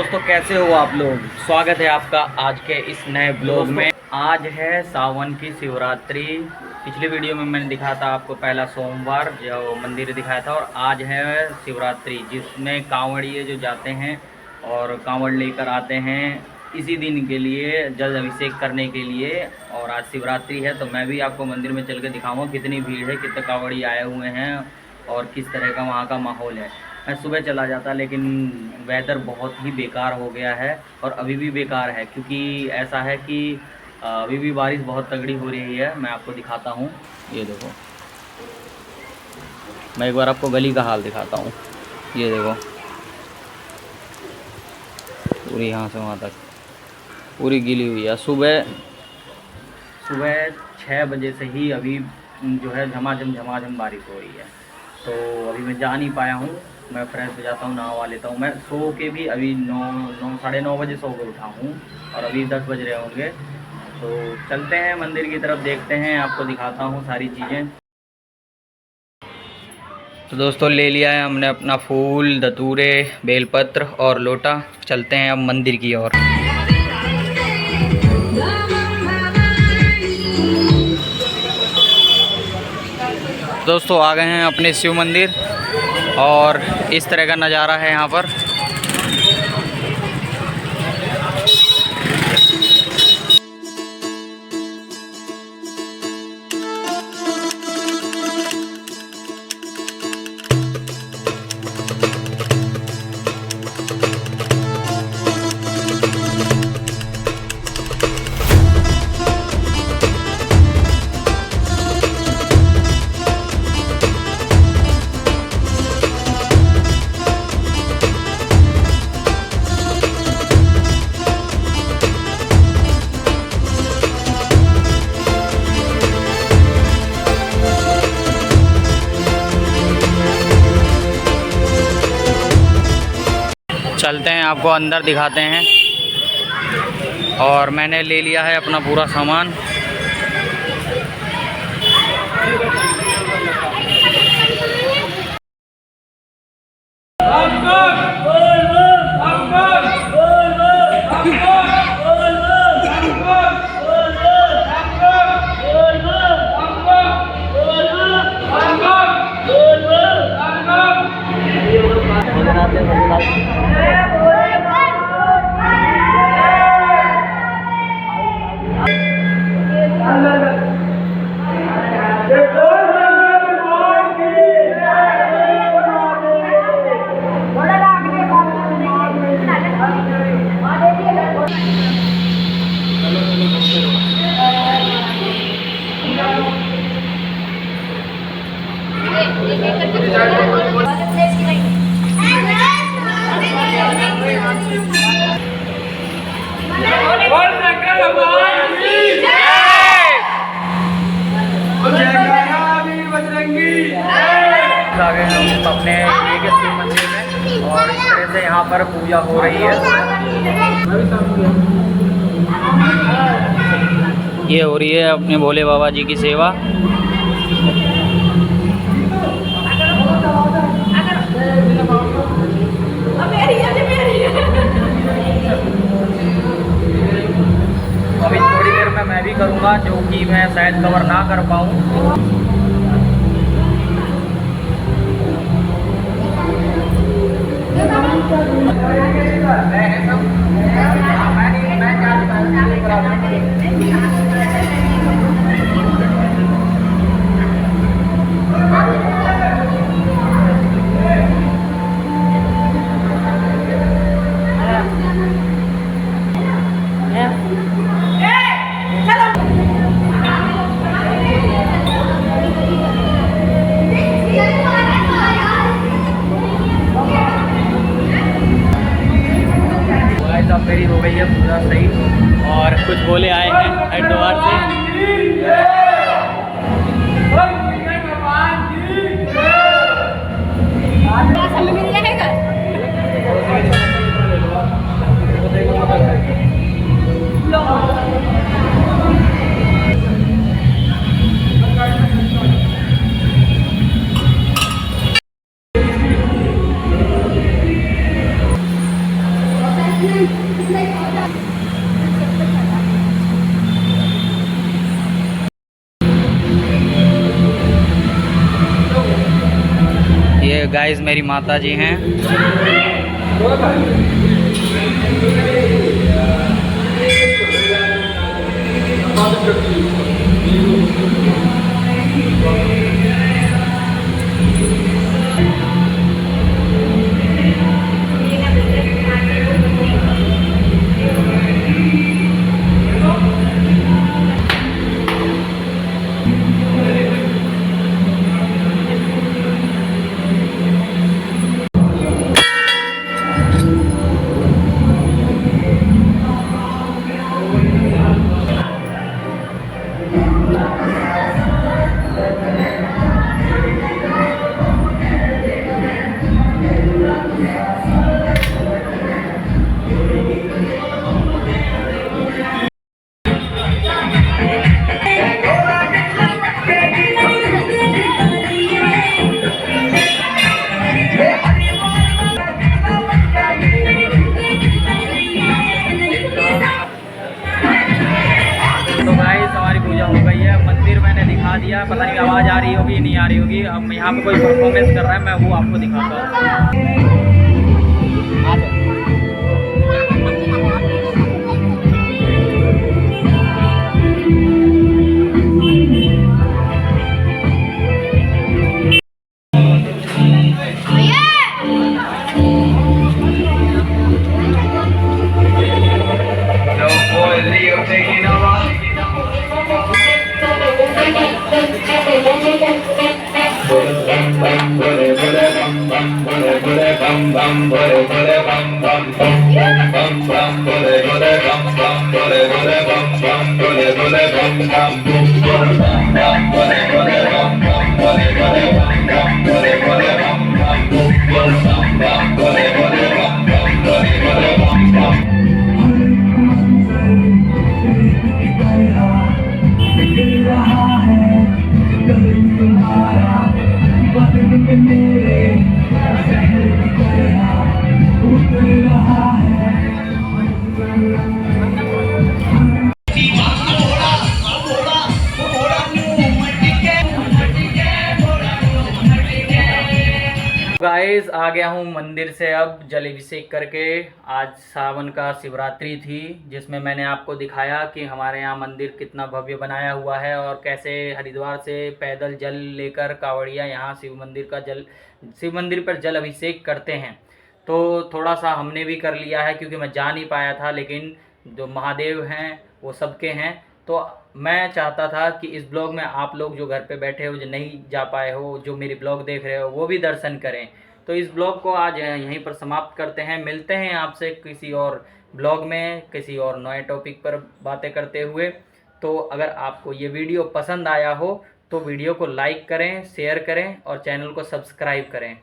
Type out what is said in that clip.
दोस्तों कैसे हो आप लोग। स्वागत है आपका आज के इस नए ब्लॉग में। आज है सावन की शिवरात्रि। पिछली वीडियो में मैंने दिखाया था आपको पहला सोमवार जो मंदिर दिखाया था, और आज है शिवरात्रि जिसमें कांवड़िए जो जाते हैं और कांवड़ लेकर आते हैं इसी दिन के लिए जल अभिषेक करने के लिए। और आज शिवरात्रि है तो मैं भी आपको मंदिर में चल के दिखाऊँगा कितनी भीड़ है, कितने कांवड़ी आए हुए हैं और किस तरह का वहाँ का माहौल है। मैं सुबह चला जाता लेकिन वेदर बहुत ही बेकार हो गया है और अभी भी बेकार है, क्योंकि ऐसा है कि अभी भी बारिश बहुत तगड़ी हो रही है। मैं आपको दिखाता हूँ, ये देखो, मैं एक बार आपको गली का हाल दिखाता हूँ। ये देखो पूरी यहाँ से वहाँ तक पूरी गीली हुई है। सुबह 6 बजे से ही अभी जो है झमाझम बारिश हो रही है, तो अभी मैं जा नहीं पाया हूँ। मैं फ्रेश हो जाता हूँ, नहा लेता हूँ। मैं सो के भी अभी 9 साढ़े 9 बजे सो के उठा हूँ और अभी 10 बज रहे होंगे। तो चलते हैं मंदिर की तरफ, देखते हैं, आपको दिखाता हूँ सारी चीज़ें। तो दोस्तों ले लिया है हमने अपना फूल, धतूरे, बेलपत्र और लोटा। चलते हैं अब मंदिर की ओर। दोस्तों आ गए हैं अपने शिव मंदिर और इस तरह का नज़ारा है यहाँ पर। चलते हैं, आपको अंदर दिखाते हैं। और मैंने ले लिया है अपना पूरा सामान। आ गए हम अपने ये के शिव मंदिर में और इस तरह से यहाँ पर पूजा हो रही है। ये हो रही है अपने भोले बाबा जी की सेवा। अभी थोड़ी देर में मैं भी करूँगा, जो कि मैं शायद कवर ना कर पाऊँ। मेरी हो गई है पूरा सही और कुछ बोले आए हैं हरिद्वार से। ये गाइस मेरी माता जी हैं। पूजा हो गई है। मंदिर मैंने दिखा दिया, पता नहीं आवाज़ आ रही होगी नहीं आ रही होगी। अब यहाँ पे कोई परफॉर्मेंस कर रहा है, मैं वो आपको दिखाता हूँ। गाइस आ गया हूँ मंदिर से अब जल अभिषेक करके। आज सावन का शिवरात्रि थी, जिसमें मैंने आपको दिखाया कि हमारे यहाँ मंदिर कितना भव्य बनाया हुआ है और कैसे हरिद्वार से पैदल जल लेकर कांवड़िया यहाँ शिव मंदिर पर जल अभिषेक करते हैं। तो थोड़ा सा हमने भी कर लिया है, क्योंकि मैं जा नहीं पाया था, लेकिन जो महादेव हैं वो सबके हैं। तो मैं चाहता था कि इस ब्लॉग में आप लोग जो घर पे बैठे हो, जो नहीं जा पाए हो, जो मेरी ब्लॉग देख रहे हो, वो भी दर्शन करें। तो इस ब्लॉग को आज यहीं पर समाप्त करते हैं। मिलते हैं आपसे किसी और ब्लॉग में, किसी और नए टॉपिक पर बातें करते हुए। तो अगर आपको ये वीडियो पसंद आया हो तो वीडियो को लाइक करें, शेयर करें और चैनल को सब्सक्राइब करें।